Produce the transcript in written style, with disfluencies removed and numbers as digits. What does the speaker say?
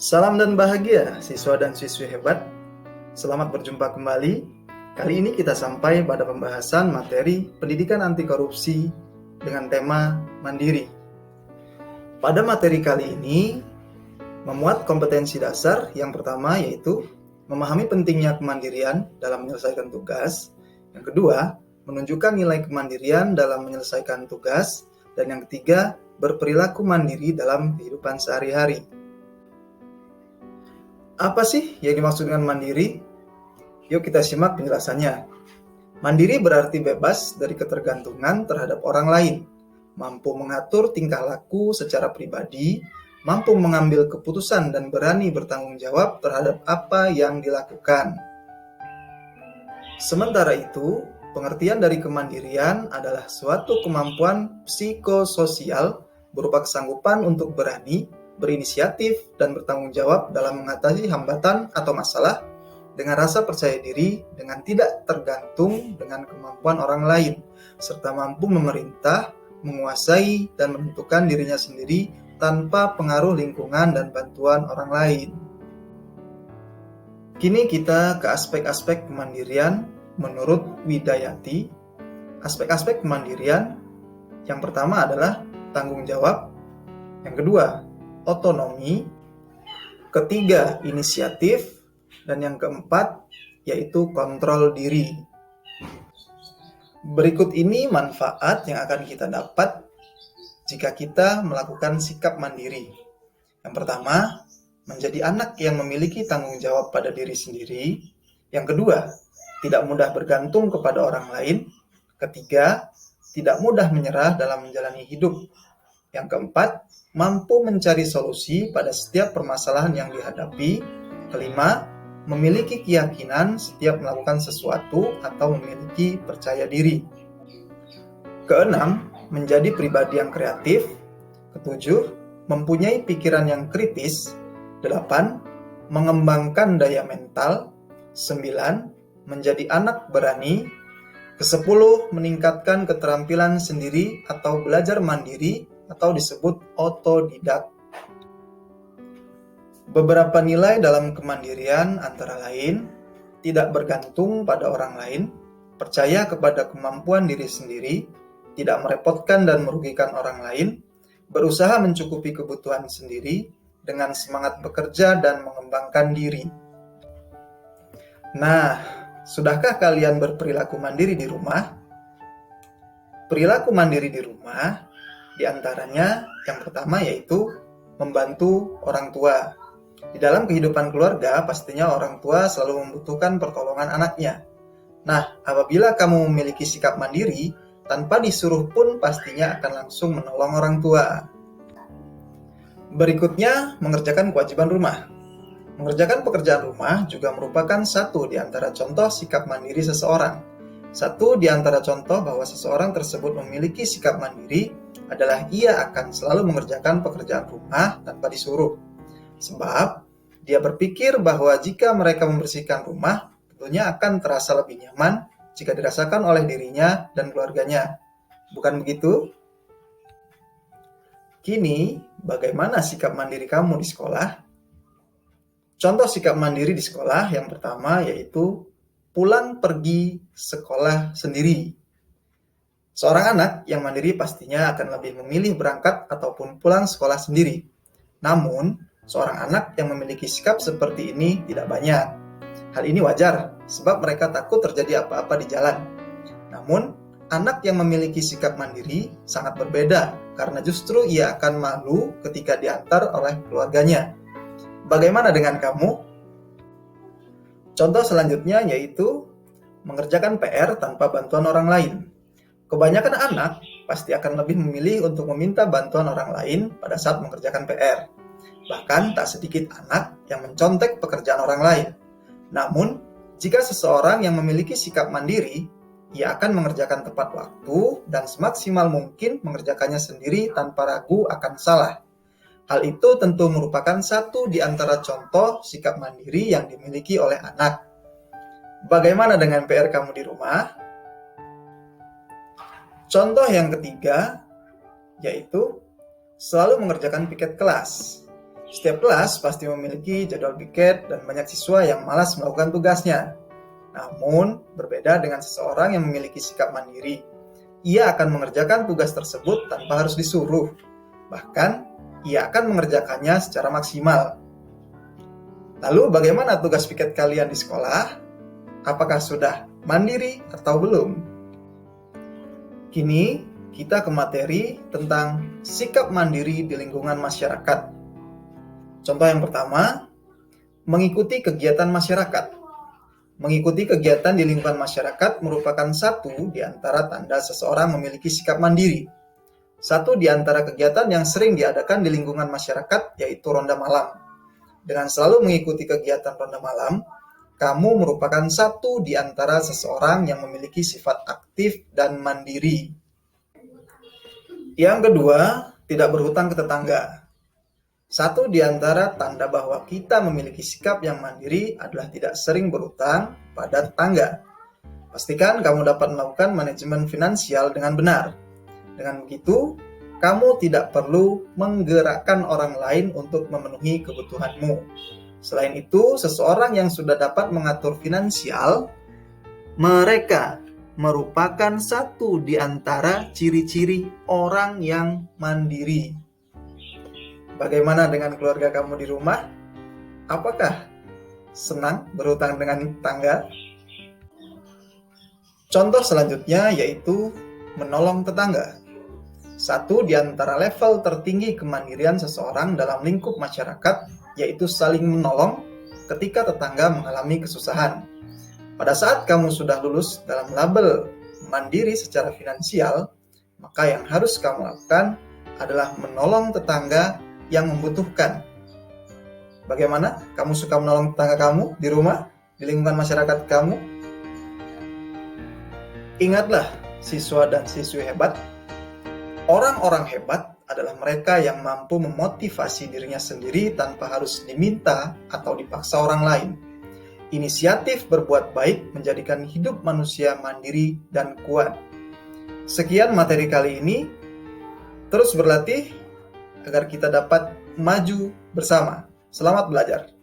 Salam dan bahagia siswa dan siswi hebat. Selamat berjumpa kembali. Kali ini kita sampai pada pembahasan materi pendidikan anti korupsi dengan tema mandiri. Pada materi kali ini memuat kompetensi dasar yang pertama yaitu memahami pentingnya kemandirian dalam menyelesaikan tugas. Yang kedua, menunjukkan nilai kemandirian dalam menyelesaikan tugas. Dan yang ketiga, berperilaku mandiri dalam kehidupan sehari-hari. Apa sih yang dimaksud dengan mandiri? Yuk kita simak penjelasannya. Mandiri berarti bebas dari ketergantungan terhadap orang lain, mampu mengatur tingkah laku secara pribadi, mampu mengambil keputusan dan berani bertanggung jawab terhadap apa yang dilakukan. Sementara itu, pengertian dari kemandirian adalah suatu kemampuan psikososial berupa kesanggupan untuk berani, berinisiatif, dan bertanggung jawab dalam mengatasi hambatan atau masalah dengan rasa percaya diri, dengan tidak tergantung dengan kemampuan orang lain, serta mampu memerintah, menguasai, dan menentukan dirinya sendiri tanpa pengaruh lingkungan dan bantuan orang lain. Kini kita ke aspek-aspek kemandirian menurut Widayati. Aspek-aspek kemandirian yang pertama adalah tanggung jawab, yang kedua otonomi, ketiga inisiatif, dan yang keempat yaitu kontrol diri. Berikut ini manfaat yang akan kita dapat jika kita melakukan sikap mandiri. Yang pertama, menjadi anak yang memiliki tanggung jawab pada diri sendiri. Yang kedua, tidak mudah bergantung kepada orang lain. Ketiga, tidak mudah menyerah dalam menjalani hidup. Yang keempat, mampu mencari solusi pada setiap permasalahan yang dihadapi. Kelima, memiliki keyakinan setiap melakukan sesuatu atau memiliki percaya diri. Keenam, menjadi pribadi yang kreatif. Ketujuh, mempunyai pikiran yang kritis. 8. Mengembangkan daya mental. 9. Menjadi anak berani. Ke-10. Meningkatkan keterampilan sendiri atau belajar mandiri atau disebut otodidak. Beberapa nilai dalam kemandirian antara lain tidak bergantung pada orang lain, percaya kepada kemampuan diri sendiri, tidak merepotkan dan merugikan orang lain, berusaha mencukupi kebutuhan sendiri, dengan semangat bekerja dan mengembangkan diri. Nah, sudahkah kalian berperilaku mandiri di rumah? Perilaku mandiri di rumah diantaranya yang pertama yaitu membantu orang tua. Di dalam kehidupan keluarga pastinya orang tua selalu membutuhkan pertolongan anaknya. Nah, apabila kamu memiliki sikap mandiri, tanpa disuruh pun pastinya akan langsung menolong orang tua. Berikutnya, mengerjakan kewajiban rumah. Mengerjakan pekerjaan rumah juga merupakan satu di antara contoh sikap mandiri seseorang. Satu di antara contoh bahwa seseorang tersebut memiliki sikap mandiri adalah ia akan selalu mengerjakan pekerjaan rumah tanpa disuruh. Sebab, dia berpikir bahwa jika mereka membersihkan rumah, tentunya akan terasa lebih nyaman jika dirasakan oleh dirinya dan keluarganya. Bukan begitu? Kini, bagaimana sikap mandiri kamu di sekolah? Contoh sikap mandiri di sekolah yang pertama yaitu pulang pergi sekolah sendiri. Seorang anak yang mandiri pastinya akan lebih memilih berangkat ataupun pulang sekolah sendiri. Namun, seorang anak yang memiliki sikap seperti ini tidak banyak. Hal ini wajar, sebab mereka takut terjadi apa-apa di jalan. Namun, anak yang memiliki sikap mandiri sangat berbeda, karena justru ia akan malu ketika diantar oleh keluarganya. Bagaimana dengan kamu? Contoh selanjutnya yaitu mengerjakan PR tanpa bantuan orang lain. Kebanyakan anak pasti akan lebih memilih untuk meminta bantuan orang lain pada saat mengerjakan PR. Bahkan tak sedikit anak yang mencontek pekerjaan orang lain. Namun, jika seseorang yang memiliki sikap mandiri, ia akan mengerjakan tepat waktu dan semaksimal mungkin mengerjakannya sendiri tanpa ragu akan salah. Hal itu tentu merupakan satu di antara contoh sikap mandiri yang dimiliki oleh anak. Bagaimana dengan PR kamu di rumah? Contoh yang ketiga, yaitu selalu mengerjakan piket kelas. Setiap kelas pasti memiliki jadwal piket dan banyak siswa yang malas melakukan tugasnya. Namun, berbeda dengan seseorang yang memiliki sikap mandiri. Ia akan mengerjakan tugas tersebut tanpa harus disuruh. Bahkan, ia akan mengerjakannya secara maksimal. Lalu, bagaimana tugas piket kalian di sekolah? Apakah sudah mandiri atau belum? Kini, kita ke materi tentang sikap mandiri di lingkungan masyarakat. Contoh yang pertama, mengikuti kegiatan masyarakat. Mengikuti kegiatan di lingkungan masyarakat merupakan satu di antara tanda seseorang memiliki sikap mandiri. Satu di antara kegiatan yang sering diadakan di lingkungan masyarakat yaitu ronda malam. Dengan selalu mengikuti kegiatan ronda malam, kamu merupakan satu di antara seseorang yang memiliki sifat aktif dan mandiri. Yang kedua, tidak berhutang ke tetangga. Satu di antara tanda bahwa kita memiliki sikap yang mandiri adalah tidak sering berhutang pada tetangga. Pastikan kamu dapat melakukan manajemen finansial dengan benar. Dengan begitu, kamu tidak perlu menggerakkan orang lain untuk memenuhi kebutuhanmu. Selain itu, seseorang yang sudah dapat mengatur finansial, mereka merupakan satu di antara ciri-ciri orang yang mandiri. Bagaimana dengan keluarga kamu di rumah? Apakah senang berhutang dengan tetangga? Contoh selanjutnya yaitu menolong tetangga. Satu di antara level tertinggi kemandirian seseorang dalam lingkup masyarakat yaitu saling menolong ketika tetangga mengalami kesusahan. Pada saat kamu sudah lulus dalam label mandiri secara finansial, maka yang harus kamu lakukan adalah menolong tetangga yang membutuhkan. Bagaimana? Kamu suka menolong tetangga kamu di rumah, di lingkungan masyarakat kamu? Ingatlah, siswa dan siswi hebat. Orang-orang hebat adalah mereka yang mampu memotivasi dirinya sendiri tanpa harus diminta atau dipaksa orang lain. Inisiatif berbuat baik menjadikan hidup manusia mandiri dan kuat. Sekian materi kali ini. Terus berlatih agar kita dapat maju bersama. Selamat belajar.